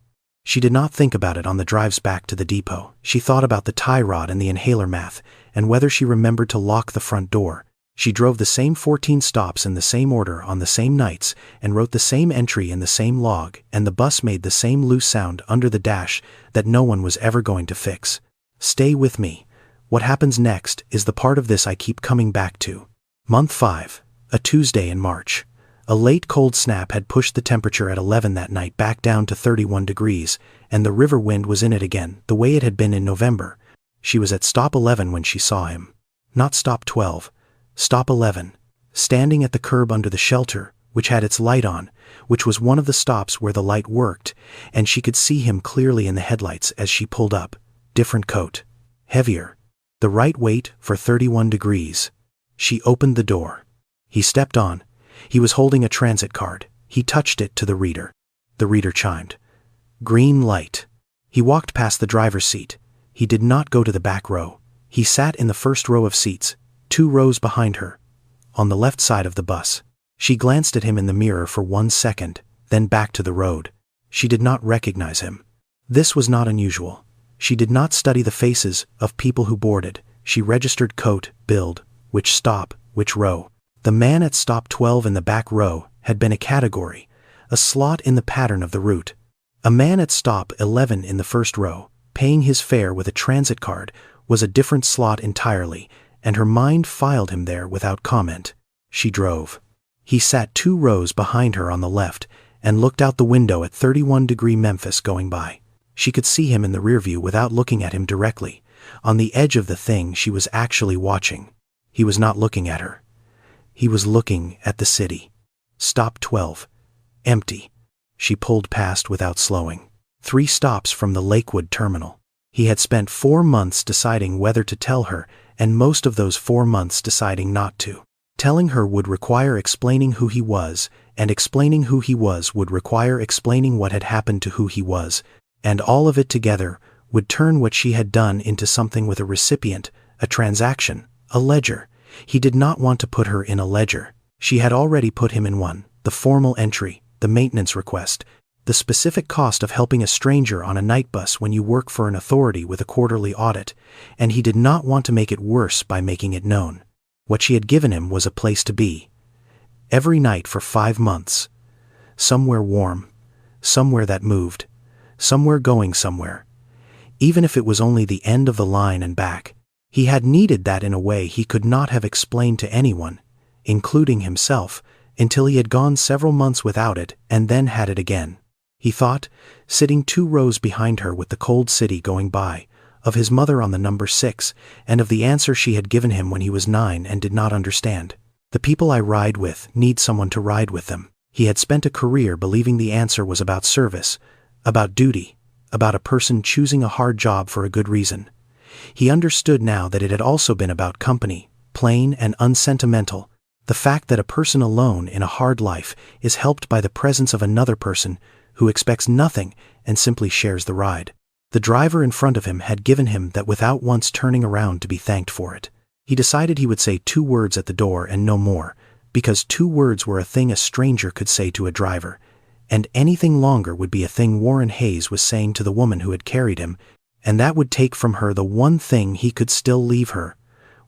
She did not think about it on the drives back to the depot. She thought about the tie rod and the inhaler math, and whether she remembered to lock the front door. She drove the same 14 stops in the same order on the same nights, and wrote the same entry in the same log, and the bus made the same loose sound under the dash that no one was ever going to fix. Stay with me. What happens next is the part of this I keep coming back to. Month 5, a Tuesday in March. A late cold snap had pushed the temperature at 11 that night back down to 31 degrees, and the river wind was in it again, the way it had been in November. She was at stop 11 when she saw him. Not stop 12. Stop 11, standing at the curb under the shelter, which had its light on, which was one of the stops where the light worked, and she could see him clearly in the headlights as she pulled up. Different coat. Heavier. The right weight for 31 degrees. She opened the door. He stepped on. He was holding a transit card. He touched it to the reader. The reader chimed. Green light. He walked past the driver's seat. He did not go to the back row. He sat in the first row of seats, 2 rows behind her, on the left side of the bus. She glanced at him in the mirror for 1 second, then back to the road. She did not recognize him. This was not unusual. She did not study the faces of people who boarded. She registered coat, build, which stop, which row. The man at stop 12 in the back row had been a category, a slot in the pattern of the route. A man at stop 11 in the first row, paying his fare with a transit card, was a different slot entirely, and her mind filed him there without comment. She drove. He sat 2 rows behind her on the left and looked out the window at 31-degree Memphis going by. She could see him in the rearview without looking at him directly, on the edge of the thing she was actually watching. He was not looking at her. He was looking at the city. Stop 12. Empty. She pulled past without slowing. 3 stops from the Lakewood terminal. He had spent 4 months deciding whether to tell her, and most of those 4 months deciding not to. Telling her would require explaining who he was, and explaining who he was would require explaining what had happened to who he was, and all of it together would turn what she had done into something with a recipient, a transaction, a ledger. He did not want to put her in a ledger. She had already put him in one, the formal entry, the maintenance request, the specific cost of helping a stranger on a night bus when you work for an authority with a quarterly audit, and he did not want to make it worse by making it known. What she had given him was a place to be. Every night for 5 months. Somewhere warm. Somewhere that moved. Somewhere going somewhere. Even if it was only the end of the line and back. He had needed that in a way he could not have explained to anyone, including himself, until he had gone several months without it and then had it again. He thought, sitting 2 rows behind her with the cold city going by, of his mother on the number 6, and of the answer she had given him when he was 9 and did not understand. The people I ride with need someone to ride with them. He had spent a career believing the answer was about service, about duty, about a person choosing a hard job for a good reason. He understood now that it had also been about company, plain and unsentimental, the fact that a person alone in a hard life is helped by the presence of another person who expects nothing and simply shares the ride. The driver in front of him had given him that without once turning around to be thanked for it. He decided he would say 2 words at the door and no more, because 2 words were a thing a stranger could say to a driver, and anything longer would be a thing Warren Hayes was saying to the woman who had carried him, and that would take from her the one thing he could still leave her,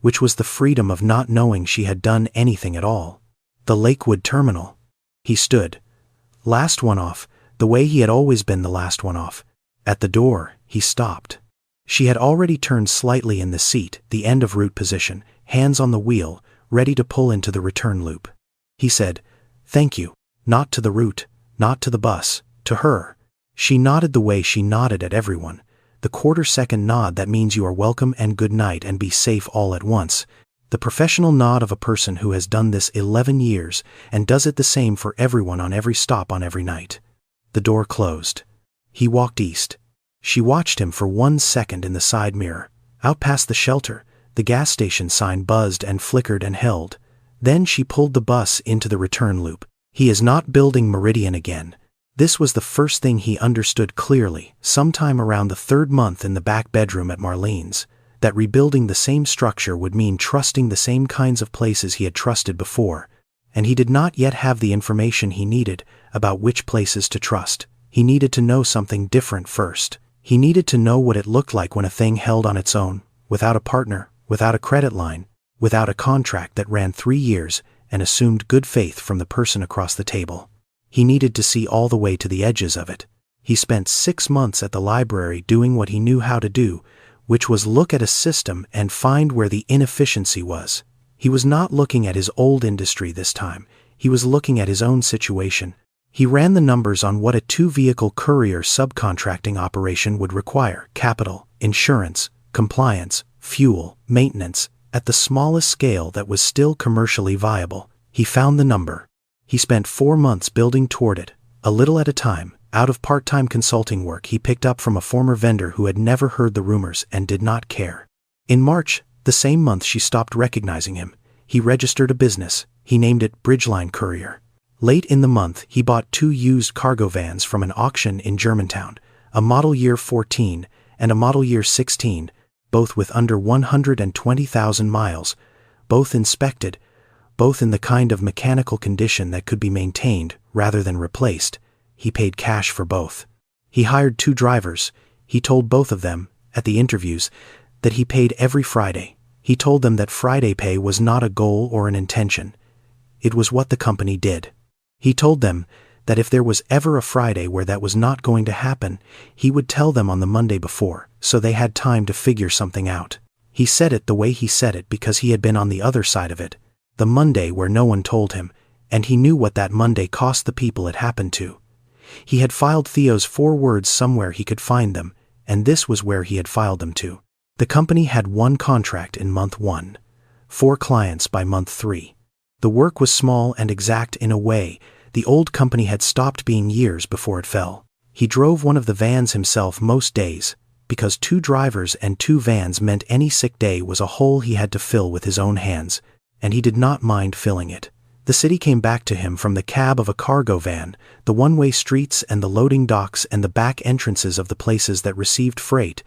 which was the freedom of not knowing she had done anything at all. The Lakewood Terminal. He stood. Last one off, the way he had always been the last one off. At the door, he stopped. She had already turned slightly in the seat, the end of route position, hands on the wheel, ready to pull into the return loop. He said, "Thank you," not to the route, not to the bus, to her. She nodded the way she nodded at everyone, the quarter-second nod that means you are welcome and good night and be safe all at once, the professional nod of a person who has done this 11 years and does it the same for everyone on every stop on every night. The door closed. He walked east. She watched him for 1 second in the side mirror. Out past the shelter, the gas station sign buzzed and flickered and held. Then she pulled the bus into the return loop. He is not building Meridian again. This was the first thing he understood clearly, sometime around the 3rd month in the back bedroom at Marlene's, that rebuilding the same structure would mean trusting the same kinds of places he had trusted before, and he did not yet have the information he needed about which places to trust. He needed to know something different first. He needed to know what it looked like when a thing held on its own, without a partner, without a credit line, without a contract that ran 3 years and assumed good faith from the person across the table. He needed to see all the way to the edges of it. He spent 6 months at the library doing what he knew how to do, which was look at a system and find where the inefficiency was. He was not looking at his old industry this time. He was looking at his own situation. He ran the numbers on what a 2-vehicle courier subcontracting operation would require: capital, insurance, compliance, fuel, maintenance, at the smallest scale that was still commercially viable. He found the number. He spent 4 months building toward it, a little at a time, out of part-time consulting work he picked up from a former vendor who had never heard the rumors and did not care. In March, the same month she stopped recognizing him, he registered a business. He named it Bridgeline Courier. Late in the month, he bought 2 used cargo vans from an auction in Germantown, a model year 14 and a model year 16, both with under 120,000 miles, both inspected, both in the kind of mechanical condition that could be maintained rather than replaced. He paid cash for both. He hired 2 drivers. He told both of them, at the interviews, that he paid every Friday. He told them that Friday pay was not a goal or an intention. It was what the company did. He told them that if there was ever a Friday where that was not going to happen, he would tell them on the Monday before, so they had time to figure something out. He said it the way he said it because he had been on the other side of it, the Monday where no one told him, and he knew what that Monday cost the people it happened to. He had filed Theo's 4 words somewhere he could find them, and this was where he had filed them to. The company had 1 contract in month 1, 4 clients by month 3. The work was small and exact in a way. The old company had stopped being years before it fell. He drove one of the vans himself most days, because 2 drivers and 2 vans meant any sick day was a hole he had to fill with his own hands, and he did not mind filling it. The city came back to him from the cab of a cargo van, the one-way streets and the loading docks and the back entrances of the places that received freight,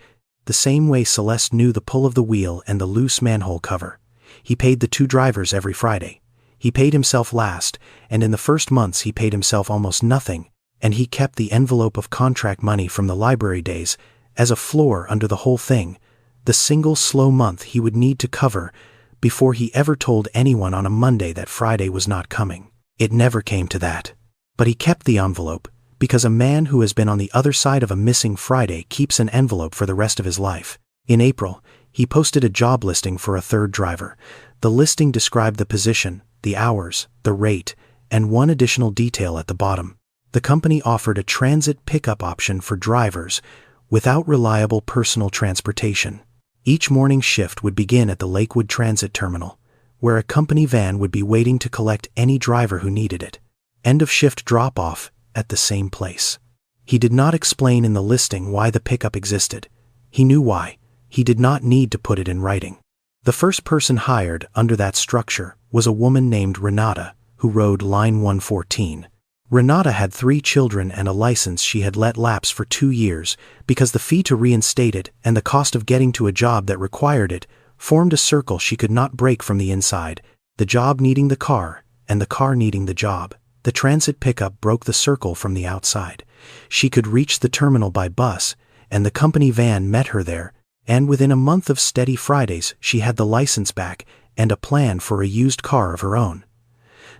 the same way Celeste knew the pull of the wheel and the loose manhole cover. He paid the 2 drivers every Friday. He paid himself last, and in the first months he paid himself almost nothing, and he kept the envelope of contract money from the library days as a floor under the whole thing, the single slow month he would need to cover before he ever told anyone on a Monday that Friday was not coming. It never came to that. But he kept the envelope, because a man who has been on the other side of a missing Friday keeps an envelope for the rest of his life. In April, he posted a job listing for a 3rd driver. The listing described the position, the hours, the rate, and 1 additional detail at the bottom. The company offered a transit pickup option for drivers without reliable personal transportation. Each morning shift would begin at the Lakewood Transit Terminal, where a company van would be waiting to collect any driver who needed it. End of shift drop-off at the same place. He did not explain in the listing why the pickup existed. He knew why, He did not need to put it in writing. The first person hired under that structure was a woman named Renata, who rode line 114. Renata had 3 children and a license she had let lapse for 2 years because the fee to reinstate it and the cost of getting to a job that required it formed a circle she could not break from the inside, the job needing the car and the car needing the job. The transit pickup broke the circle from the outside. She could reach the terminal by bus, and the company van met her there, and within a month of steady Fridays she had the license back and a plan for a used car of her own.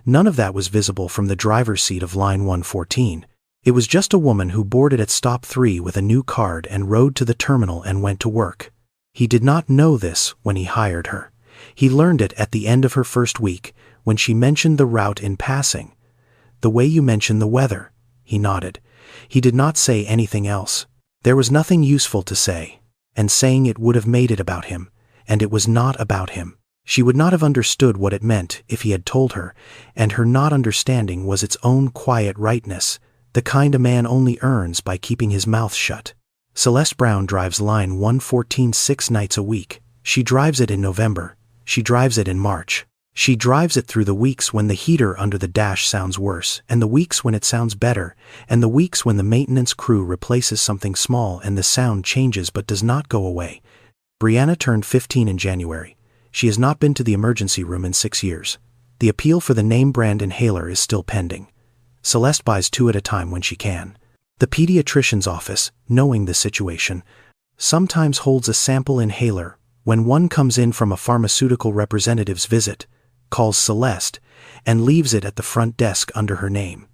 None of that was visible from the driver's seat of line 114. It was just a woman who boarded at stop 3 with a new card and rode to the terminal and went to work. He did not know this when he hired her. He learned it at the end of her first week, when she mentioned the route in passing. "The way you mention the weather," he nodded. He did not say anything else. There was nothing useful to say, and saying it would have made it about him, and it was not about him. She would not have understood what it meant if he had told her, and her not understanding was its own quiet rightness, the kind a man only earns by keeping his mouth shut. Celeste Brown drives line 114 6 nights a week. She drives it in November. She drives it in March. She drives it through the weeks when the heater under the dash sounds worse, and the weeks when it sounds better, and the weeks when the maintenance crew replaces something small and the sound changes but does not go away. Brianna turned 15 in January. She has not been to the emergency room in 6 years. The appeal for the name brand inhaler is still pending. Celeste buys 2 at a time when she can. The pediatrician's office, knowing the situation, sometimes holds a sample inhaler when one comes in from a pharmaceutical representative's visit, calls Celeste, and leaves it at the front desk under her name.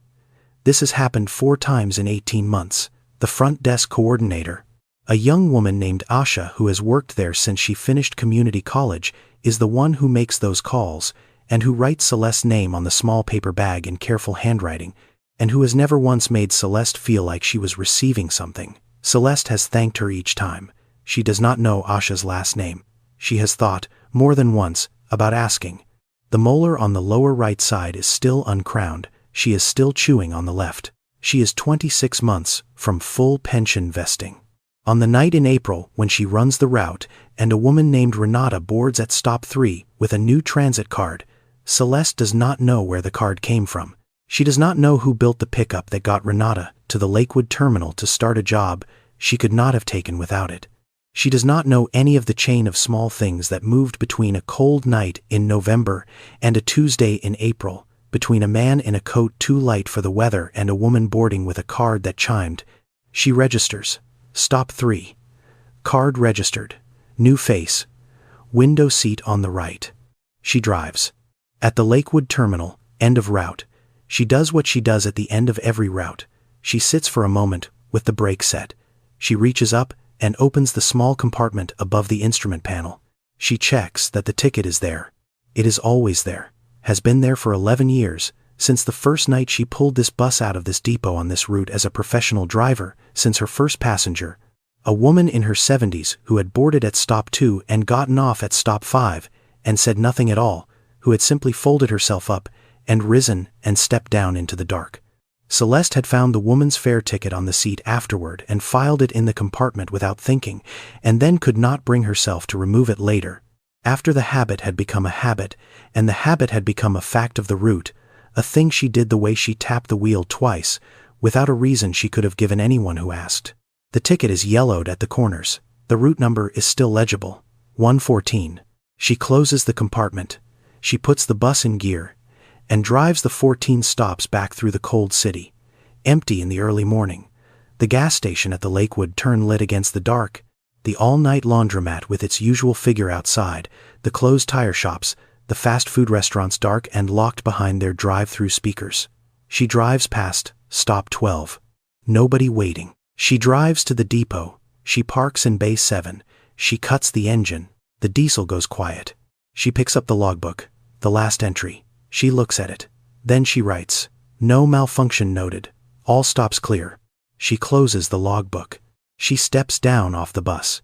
This has happened 4 times in 18 months. The front desk coordinator, a young woman named Asha who has worked there since she finished community college, is the one who makes those calls, and who writes Celeste's name on the small paper bag in careful handwriting, and who has never once made Celeste feel like she was receiving something. Celeste has thanked her each time. She does not know Asha's last name. She has thought, more than once, about asking. The molar on the lower right side is still uncrowned. She is still chewing on the left. She is 26 months from full pension vesting. On the night in April when she runs the route and a woman named Renata boards at stop 3 with a new transit card, Celeste does not know where the card came from. She does not know who built the pickup that got Renata to the Lakewood terminal to start a job she could not have taken without it. She does not know any of the chain of small things that moved between a cold night in November and a Tuesday in April, between a man in a coat too light for the weather and a woman boarding with a card that chimed. She registers. Stop 3. Card registered. New face. Window seat on the right. She drives. At the Lakewood terminal, end of route. She does what she does at the end of every route. She sits for a moment, with the brake set. She reaches up and opens the small compartment above the instrument panel. She checks that the ticket is there. It is always there. Has been there for 11 years, since the first night she pulled this bus out of this depot on this route as a professional driver, since her first passenger, a woman in her 70s who had boarded at stop 2 and gotten off at stop 5, and said nothing at all, who had simply folded herself up and risen and stepped down into the dark. Celeste had found the woman's fare ticket on the seat afterward and filed it in the compartment without thinking, and then could not bring herself to remove it later. After the habit had become a habit, and the habit had become a fact of the route, a thing she did the way she tapped the wheel twice, without a reason she could have given anyone who asked. The ticket is yellowed at the corners. The route number is still legible. 114. She closes the compartment. She puts the bus in gear, and drives the 14 stops back through the cold city. Empty in the early morning. The gas station at the Lakewood turn lit against the dark. The all-night laundromat with its usual figure outside. The closed tire shops. The fast food restaurants dark and locked behind their drive-through speakers. She drives past stop 12. Nobody waiting. She drives to the depot. She parks in Bay 7. She cuts the engine. The diesel goes quiet. She picks up the logbook. The last entry. She looks at it. Then she writes, "No malfunction noted. All stops clear." She closes the logbook. She steps down off the bus.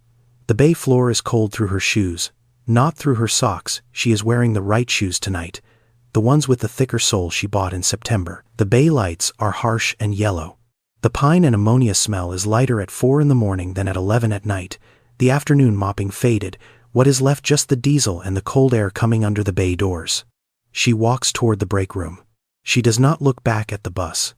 The bay floor is cold through her shoes. Not through her socks. She is wearing the right shoes tonight. The ones with the thicker sole she bought in September. The bay lights are harsh and yellow. The pine and ammonia smell is lighter at 4 in the morning than at 11 at night. The afternoon mopping faded, what is left just the diesel and the cold air coming under the bay doors. She walks toward the break room. She does not look back at the bus.